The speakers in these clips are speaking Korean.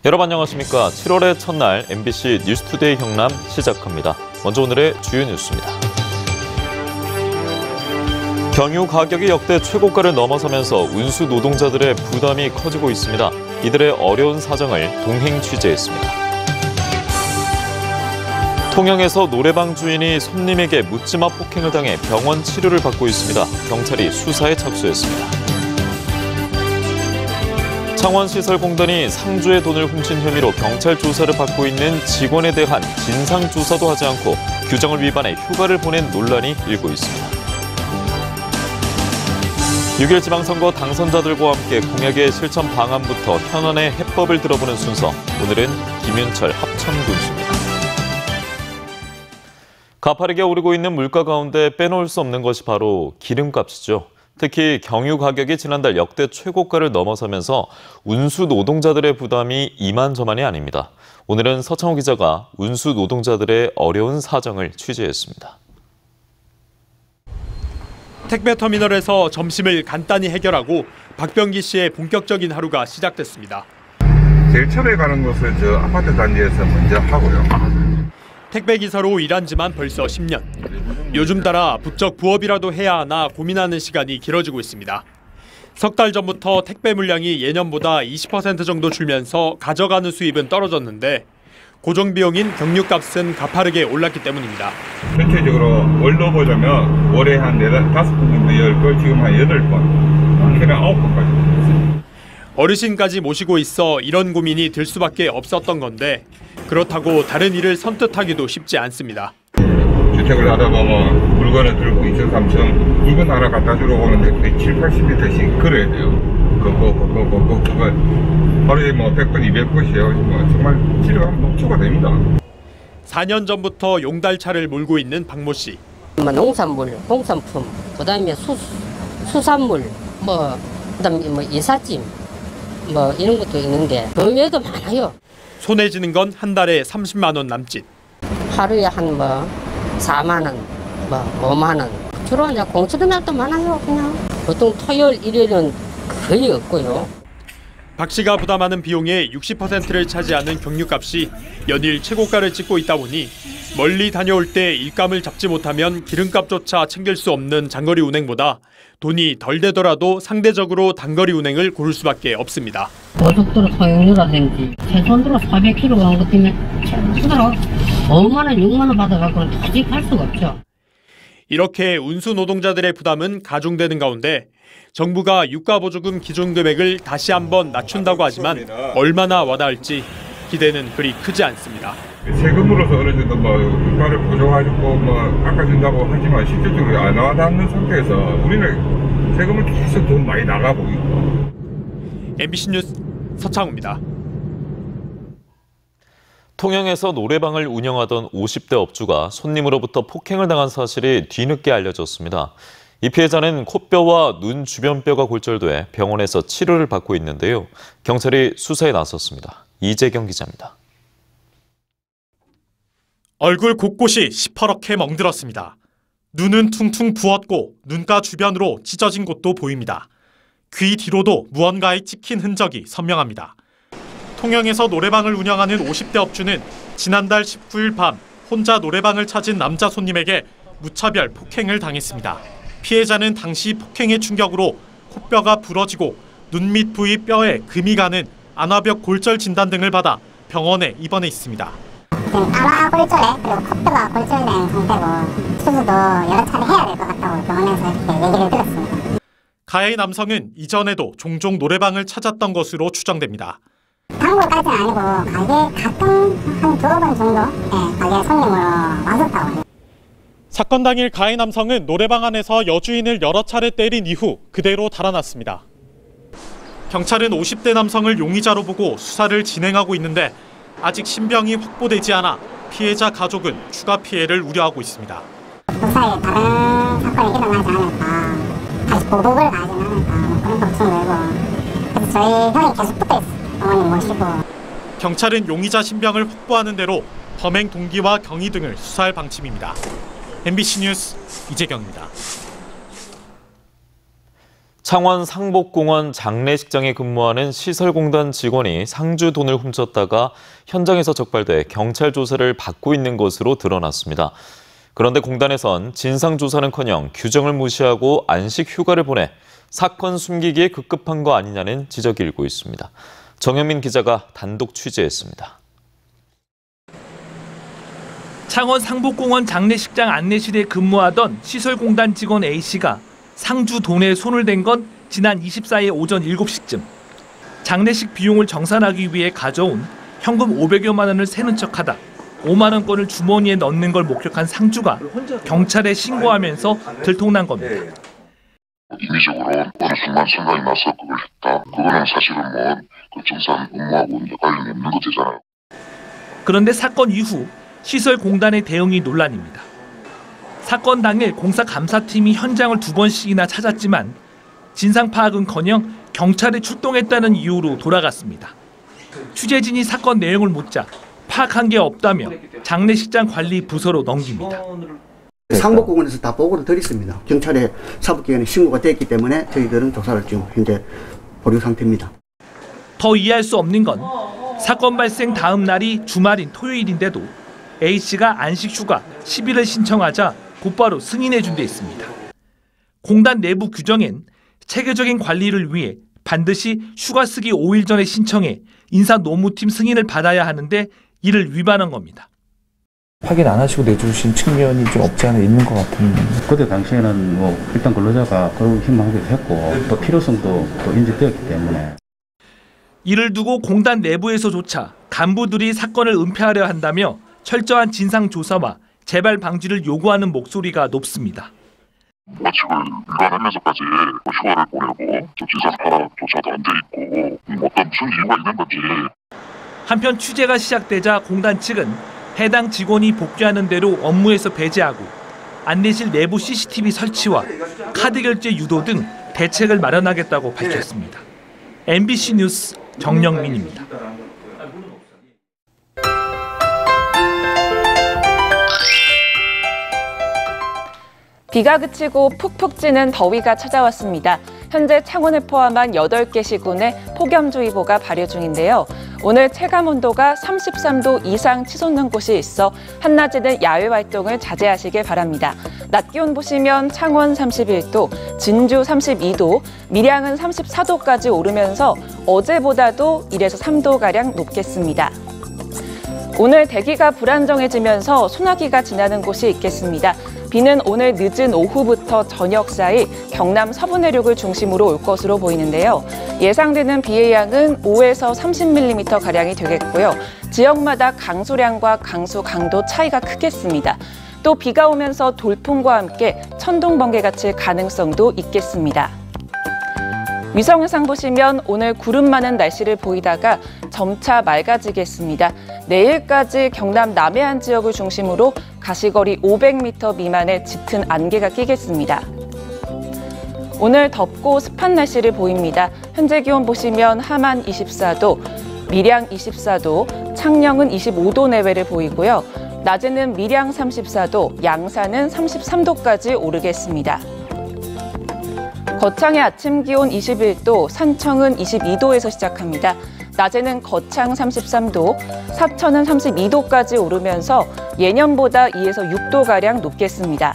여러분 안녕하십니까. 7월의 첫날 MBC 뉴스투데이 경남 시작합니다. 먼저 오늘의 주요 뉴스입니다. 경유 가격이 역대 최고가를 넘어서면서 운수 노동자들의 부담이 커지고 있습니다. 이들의 어려운 사정을 동행 취재했습니다. 통영에서 노래방 주인이 손님에게 묻지마 폭행을 당해 병원 치료를 받고 있습니다. 경찰이 수사에 착수했습니다. 창원시설공단이 상주의 돈을 훔친 혐의로 경찰 조사를 받고 있는 직원에 대한 진상조사도 하지 않고 규정을 위반해 휴가를 보낸 논란이 일고 있습니다. 6일 지방선거 당선자들과 함께 공약의 실천 방안부터 현안의 해법을 들어보는 순서. 오늘은 김윤철 합천군수입니다. 가파르게 오르고 있는 물가 가운데 빼놓을 수 없는 것이 바로 기름값이죠. 특히 경유 가격이 지난달 역대 최고가를 넘어서면서 운수 노동자들의 부담이 이만저만이 아닙니다. 오늘은 서창호 기자가 운수 노동자들의 어려운 사정을 취재했습니다. 택배터미널에서 점심을 간단히 해결하고 박병기 씨의 본격적인 하루가 시작됐습니다. 제일 처음에 가는 곳은 저 아파트 단지에서 먼저 하고요. 택배기사로 일한 지만 벌써 10년. 요즘 따라 부쩍 부업이라도 해야 하나 고민하는 시간이 길어지고 있습니다. 석 달 전부터 택배 물량이 예년보다 20% 정도 줄면서 가져가는 수입은 떨어졌는데 고정비용인 경유값은 가파르게 올랐기 때문입니다. 전체적으로 월로 보자면 월에 한 5번 정도 열 걸 지금 한 8번, 많게는 9번까지. 어르신까지 모시고 있어 이런 고민이 들 수밖에 없었던 건데 그렇다고 다른 일을 선뜻하기도 쉽지 않습니다. 주택을 하다 보면 물건을 들고 2층, 3층 물건 하나 갖다 주러 오는데 거의 7, 80m씩 걸어야 돼요. 그거 하루에 뭐 100번, 200번이에요. 정말 치료하면 녹초가 됩니다. 4년 전부터 용달차를 몰고 있는 박모 씨. 농산물, 공산품, 그다음에 수산물, 그다음에 이삿짐, 이런 것도 있는데 그 외에도 많아요. 손에 쥐는 건 한 달에 30만 원 남짓. 하루에 한 4만 원, 5만 원. 주로 이제 공치는 날도 많아요. 그냥 보통 토요일, 일요일은 거의 없고요. 박 씨가 부담하는 비용의 60%를 차지하는 경유값이 연일 최고가를 찍고 있다 보니 멀리 다녀올 때 일감을 잡지 못하면 기름값조차 챙길 수 없는 장거리 운행보다 돈이 덜 되더라도 상대적으로 단거리 운행을 고를 수밖에 없습니다. 고속도로 소용료라든지 최소한으로 400km 가는 것 때문에 최소한으로 5만 원, 6만 원 받아갖고는 도저히 갈 수가 없죠. 이렇게 운수 노동자들의 부담은 가중되는 가운데 정부가 유가보조금 기준금액을 다시 한번 낮춘다고 하지만 얼마나 와닿을지 기대는 그리 크지 않습니다. 세금으로서 어느 정도 유가를 보조해주고 깎아준다고 하지만 실질적으로 안 와닿는 상태에서 우리는 세금을 계속 돈 많이 나가고 있고. MBC 뉴스 서창호입니다. 통영에서 노래방을 운영하던 50대 업주가 손님으로부터 폭행을 당한 사실이 뒤늦게 알려졌습니다. 이 피해자는 코뼈와 눈 주변 뼈가 골절돼 병원에서 치료를 받고 있는데요. 경찰이 수사에 나섰습니다. 이재경 기자입니다. 얼굴 곳곳이 시퍼렇게 멍들었습니다. 눈은 퉁퉁 부었고 눈가 주변으로 찢어진 곳도 보입니다. 귀 뒤로도 무언가에 찍힌 흔적이 선명합니다. 통영에서 노래방을 운영하는 50대 업주는 지난달 19일 밤 혼자 노래방을 찾은 남자 손님에게 무차별 폭행을 당했습니다. 피해자는 당시 폭행의 충격으로 코뼈가 부러지고 눈 밑 부위 뼈에 금이 가는 안화벽 골절 진단 등을 받아 병원에 입원해 있습니다. 안화 골절에 그리고 코뼈가 골절된 상태고 수술도 여러 차례 해야 될 것 같다고 병원에서 이렇게 얘기를 들었습니다. 가해 남성은 이전에도 종종 노래방을 찾았던 것으로 추정됩니다. 단골까지는 아니고 가게 가끔 한 2번 정도 가게 손님으로 왔었다고 해요. 사건 당일 가해 남성은 노래방 안에서 여주인을 여러 차례 때린 이후 그대로 달아났습니다. 경찰은 50대 남성을 용의자로 보고 수사를 진행하고 있는데 아직 신병이 확보되지 않아 피해자 가족은 추가 피해를 우려하고 있습니다. 무사히 다른 사건이 일어나지 않을까, 다시 보복을 가하지 않을까 그런 걱정도 되고 그래서 저희 형이 계속 붙어있어요. 어머님 모시고. 경찰은 용의자 신병을 확보하는 대로 범행 동기와 경위 등을 수사할 방침입니다. MBC 뉴스 이재경입니다. 창원 상복공원 장례식장에 근무하는 시설공단 직원이 상주 돈을 훔쳤다가 현장에서 적발돼 경찰 조사를 받고 있는 것으로 드러났습니다. 그런데 공단에선 진상조사는커녕 규정을 무시하고 안식 휴가를 보내 사건 숨기기에 급급한 거 아니냐는 지적이 일고 있습니다. 정현민 기자가 단독 취재했습니다. 창원 상복공원 장례식장 안내실에 근무하던 시설공단 직원 A씨가 상주 돈에 손을 댄 건 지난 24일 오전 7시쯤. 장례식 비용을 정산하기 위해 가져온 현금 500여만 원을 세는 척하다 5만 원권을 주머니에 넣는 걸 목격한 상주가 경찰에 신고하면서 들통난 겁니다. 임의적으로 어느 순간 생각이 나서 그걸 했다. 그거는 사실은 그 정산 업무하고 이제 관련이 없는 거잖아요. 그런데 사건 이후 시설공단의 대응이 논란입니다. 사건 당일 공사 감사팀이 현장을 2번씩이나 찾았지만 진상 파악은커녕 경찰이 출동했다는 이유로 돌아갔습니다. 취재진이 사건 내용을 묻자 파악한 게 없다며 장례식장 관리 부서로 넘깁니다. 상복공원에서 다 보고를 드렸습니다. 경찰에 사법기관에 신고가 됐기 때문에 저희들은 조사를 지금 현재 보류 상태입니다. 더 이해할 수 없는 건 사건 발생 다음 날이 주말인 토요일인데도 A씨가 안식 휴가 10일을 신청하자 곧바로 승인해 준 데 있습니다. 공단 내부 규정엔 체계적인 관리를 위해 반드시 휴가 쓰기 5일 전에 신청해 인사노무팀 승인을 받아야 하는데 이를 위반한 겁니다. 확인 안 하시고 내주신 측면이 좀 없지 않아 있는 것 같은데. 그때 당시에는 일단 근로자가 그런 희망하기도 했고 또 필요성도 또 인지되었기 때문에. 이를 두고 공단 내부에서조차 간부들이 사건을 은폐하려 한다며 철저한 진상조사와 재발 방지를 요구하는 목소리가 높습니다. 원칙을 위반하면서까지 휴가를 보내고 진상 파악조차도 안 돼 있고 어떤 무슨 이유가 있는 건지. 한편 취재가 시작되자 공단 측은 해당 직원이 복귀하는 대로 업무에서 배제하고 안내실 내부 CCTV 설치와 카드 결제 유도 등 대책을 마련하겠다고 밝혔습니다. MBC 뉴스 정영민입니다. 비가 그치고 푹푹 찌는 더위가 찾아왔습니다. 현재 창원을 포함한 8개 시군에 폭염주의보가 발효 중인데요. 오늘 체감온도가 33도 이상 치솟는 곳이 있어 한낮에는 야외 활동을 자제하시길 바랍니다. 낮 기온 보시면 창원 31도, 진주 32도, 밀양은 34도까지 오르면서 어제보다도 1에서 3도가량 높겠습니다. 오늘 대기가 불안정해지면서 소나기가 지나는 곳이 있겠습니다. 비는 오늘 늦은 오후부터 저녁 사이 경남 서부 내륙을 중심으로 올 것으로 보이는데요. 예상되는 비의 양은 5에서 30mm가량이 되겠고요. 지역마다 강수량과 강수 강도 차이가 크겠습니다. 또 비가 오면서 돌풍과 함께 천둥, 번개가 칠 가능성도 있겠습니다. 위성영상 보시면 오늘 구름 많은 날씨를 보이다가 점차 맑아지겠습니다. 내일까지 경남 남해안 지역을 중심으로 가시거리 500m 미만의 짙은 안개가 끼겠습니다. 오늘 덥고 습한 날씨를 보입니다. 현재 기온 보시면 함안 24도, 밀양 24도, 창녕은 25도 내외를 보이고요. 낮에는 밀양 34도, 양산은 33도까지 오르겠습니다. 거창의 아침 기온 21도, 산청은 22도에서 시작합니다. 낮에는 거창 33도, 사천은 32도까지 오르면서 예년보다 2에서 6도가량 높겠습니다.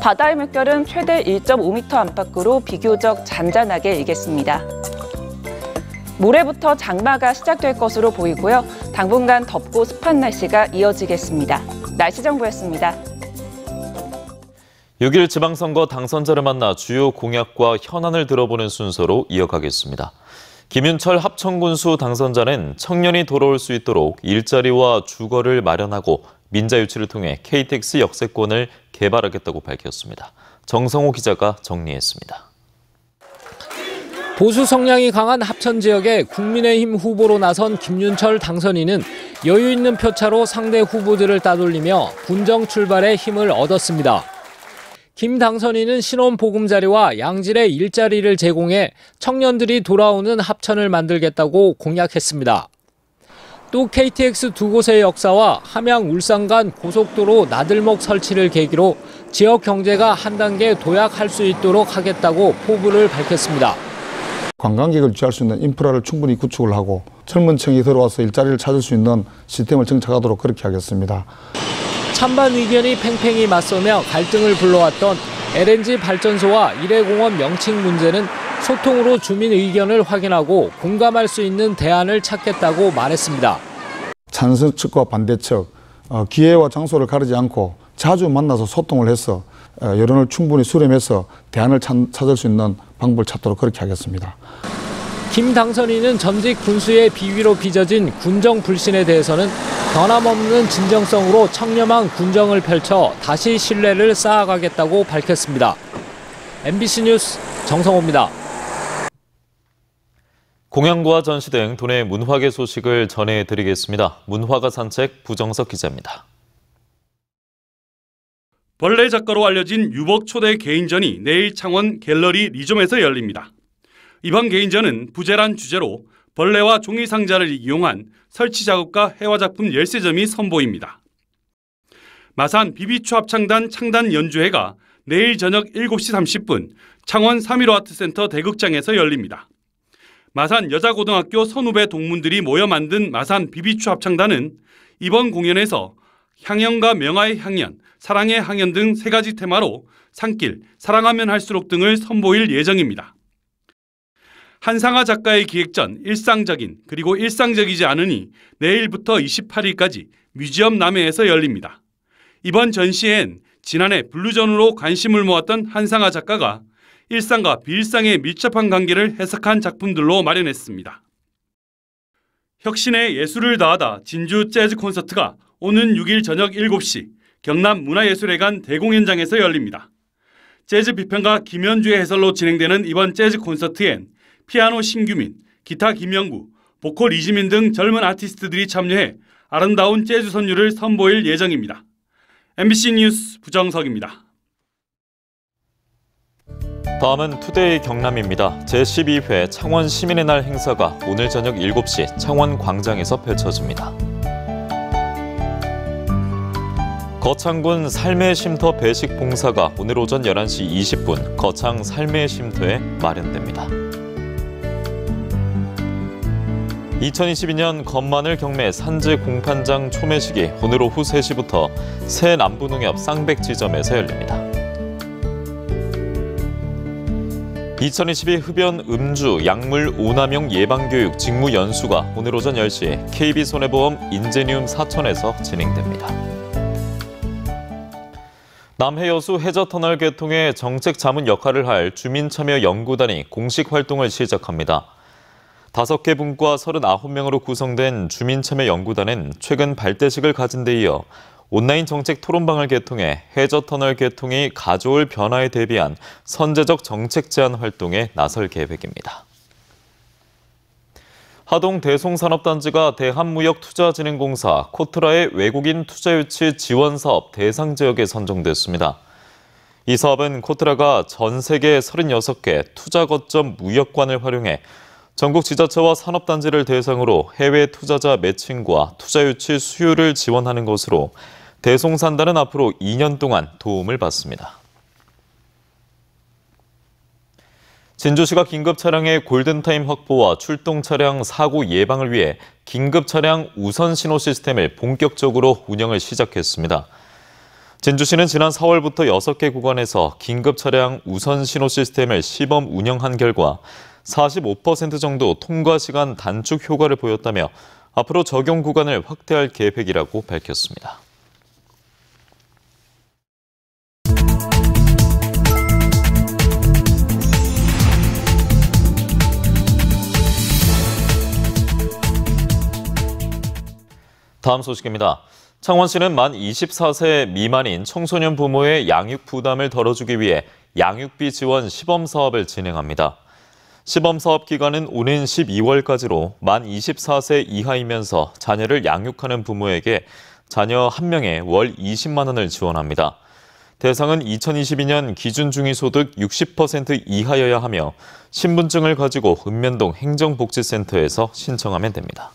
바다의 물결은 최대 1.5m 안팎으로 비교적 잔잔하게 일겠습니다. 모레부터 장마가 시작될 것으로 보이고요. 당분간 덥고 습한 날씨가 이어지겠습니다. 날씨 정보였습니다. 6일 지방선거 당선자를 만나 주요 공약과 현안을 들어보는 순서로 이어가겠습니다. 김윤철 합천군수 당선자는 청년이 돌아올 수 있도록 일자리와 주거를 마련하고 민자유치를 통해 KTX 역세권을 개발하겠다고 밝혔습니다. 정성호 기자가 정리했습니다. 보수 성향이 강한 합천 지역에 국민의힘 후보로 나선 김윤철 당선인은 여유 있는 표차로 상대 후보들을 따돌리며 군정 출발에 힘을 얻었습니다. 김 당선인은 신혼 보금자리와 양질의 일자리를 제공해 청년들이 돌아오는 합천을 만들겠다고 공약했습니다. 또 KTX 두 곳의 역사와 함양 울산 간 고속도로 나들목 설치를 계기로 지역 경제가 한 단계 도약할 수 있도록 하겠다고 포부를 밝혔습니다. 관광객을 유치할 수 있는 인프라를 충분히 구축을 하고 젊은 층이 들어와서 일자리를 찾을 수 있는 시스템을 정착하도록 그렇게 하겠습니다. 찬반 의견이 팽팽히 맞서며 갈등을 불러왔던 LNG 발전소와 일회공원 명칭 문제는 소통으로 주민 의견을 확인하고 공감할 수 있는 대안을 찾겠다고 말했습니다. 찬성 측과 반대 측, 기회와 장소를 가리지 않고 자주 만나서 소통을 해서 여론을 충분히 수렴해서 대안을 찾을 수 있는 방법을 찾도록 그렇게 하겠습니다. 김 당선인은 전직 군수의 비위로 빚어진 군정 불신에 대해서는 변함없는 진정성으로 청렴한 군정을 펼쳐 다시 신뢰를 쌓아가겠다고 밝혔습니다. MBC 뉴스 정성호입니다. 공연과 전시 등 도내 문화계 소식을 전해드리겠습니다. 문화가 산책 부정석 기자입니다. 벌레 작가로 알려진 유복 초대 개인전이 내일 창원 갤러리 리점에서 열립니다. 이번 개인전은 부재란 주제로 벌레와 종이 상자를 이용한 설치 작업과 회화 작품 13점이 선보입니다. 마산 비비추 합창단 창단 연주회가 내일 저녁 7시 30분 창원 3.15 아트센터 대극장에서 열립니다. 마산 여자고등학교 선후배 동문들이 모여 만든 마산 비비추 합창단은 이번 공연에서 향연과 명화의 향연, 사랑의 향연 등 3가지 테마로 산길, 사랑하면 할수록 등을 선보일 예정입니다. 한상아 작가의 기획 전 일상적인 그리고 일상적이지 않으니 내일부터 28일까지 뮤지엄 남해에서 열립니다. 이번 전시엔 지난해 블루전으로 관심을 모았던 한상아 작가가 일상과 비일상의 밀접한 관계를 해석한 작품들로 마련했습니다. 혁신의 예술을 다하다 진주 재즈 콘서트가 오는 6일 저녁 7시 경남 문화예술회관 대공연장에서 열립니다. 재즈 비평가 김현주의 해설로 진행되는 이번 재즈 콘서트엔 피아노 신규민, 기타 김영구, 보컬 이지민 등 젊은 아티스트들이 참여해 아름다운 재즈 선율을 선보일 예정입니다. MBC 뉴스 부정석입니다. 다음은 투데이 경남입니다. 제12회 창원 시민의 날 행사가 오늘 저녁 7시 창원 광장에서 펼쳐집니다. 거창군 삶의 쉼터 배식 봉사가 오늘 오전 11시 20분 거창 삶의 쉼터에 마련됩니다. 2022년 건마늘 경매 산지 공판장 초매식이 오늘 오후 3시부터 새 남부농협 쌍백지점에서 열립니다. 2022 흡연 음주 약물 오남용 예방교육 직무연수가 오늘 오전 10시 KB손해보험 인제니움 사천에서 진행됩니다. 남해여수 해저터널 개통의 정책 자문 역할을 할 주민참여연구단이 공식 활동을 시작합니다. 5개 분과 39명으로 구성된 주민참여연구단은 최근 발대식을 가진 데 이어 온라인 정책 토론방을 개통해 해저터널 개통이 가져올 변화에 대비한 선제적 정책 제안 활동에 나설 계획입니다. 하동 대송산업단지가 대한무역투자진흥공사 코트라의 외국인 투자유치 지원사업 대상 지역에 선정됐습니다. 이 사업은 코트라가 전 세계 36개 투자 거점 무역관을 활용해 전국 지자체와 산업단지를 대상으로 해외 투자자 매칭과 투자유치 수요를 지원하는 것으로 대송산단은 앞으로 2년 동안 도움을 받습니다. 진주시가 긴급 차량의 골든타임 확보와 출동 차량 사고 예방을 위해 긴급 차량 우선 신호 시스템을 본격적으로 운영을 시작했습니다. 진주시는 지난 4월부터 6개 구간에서 긴급 차량 우선 신호 시스템을 시범 운영한 결과 45% 정도 통과 시간 단축 효과를 보였다며 앞으로 적용 구간을 확대할 계획이라고 밝혔습니다. 다음 소식입니다. 창원시는 만 24세 미만인 청소년 부모의 양육 부담을 덜어주기 위해 양육비 지원 시범사업을 진행합니다. 시범사업 기간은 오는 12월까지로 만 24세 이하이면서 자녀를 양육하는 부모에게 자녀 1명에 월 20만 원을 지원합니다. 대상은 2022년 기준 중위소득 60% 이하여야 하며 신분증을 가지고 읍면동 행정복지센터에서 신청하면 됩니다.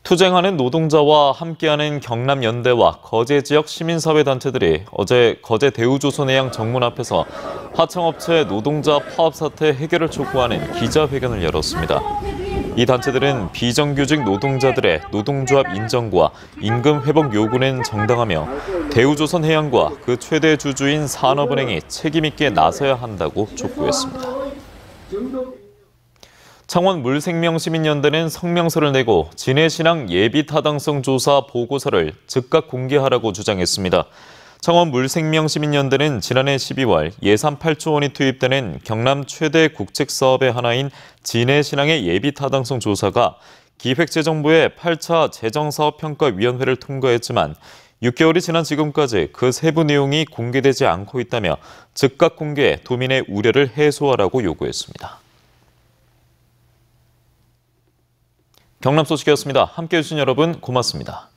투쟁하는 노동자와 함께하는 경남연대와 거제 지역 시민사회단체들이 어제 거제 대우조선해양 정문 앞에서 하청업체 노동자 파업 사태 해결을 촉구하는 기자회견을 열었습니다. 이 단체들은 비정규직 노동자들의 노동조합 인정과 임금 회복 요구는 정당하며 대우조선해양과 그 최대 주주인 산업은행이 책임 있게 나서야 한다고 촉구했습니다. 창원 물생명시민연대는 성명서를 내고 진해신항 예비타당성 조사 보고서를 즉각 공개하라고 주장했습니다. 창원 물생명시민연대는 지난해 12월 예산 8조 원이 투입되는 경남 최대 국책사업의 하나인 진해신항의 예비타당성 조사가 기획재정부의 8차 재정사업평가위원회를 통과했지만 6개월이 지난 지금까지 그 세부 내용이 공개되지 않고 있다며 즉각 공개해 도민의 우려를 해소하라고 요구했습니다. 경남 소식이었습니다. 함께해 주신 여러분 고맙습니다.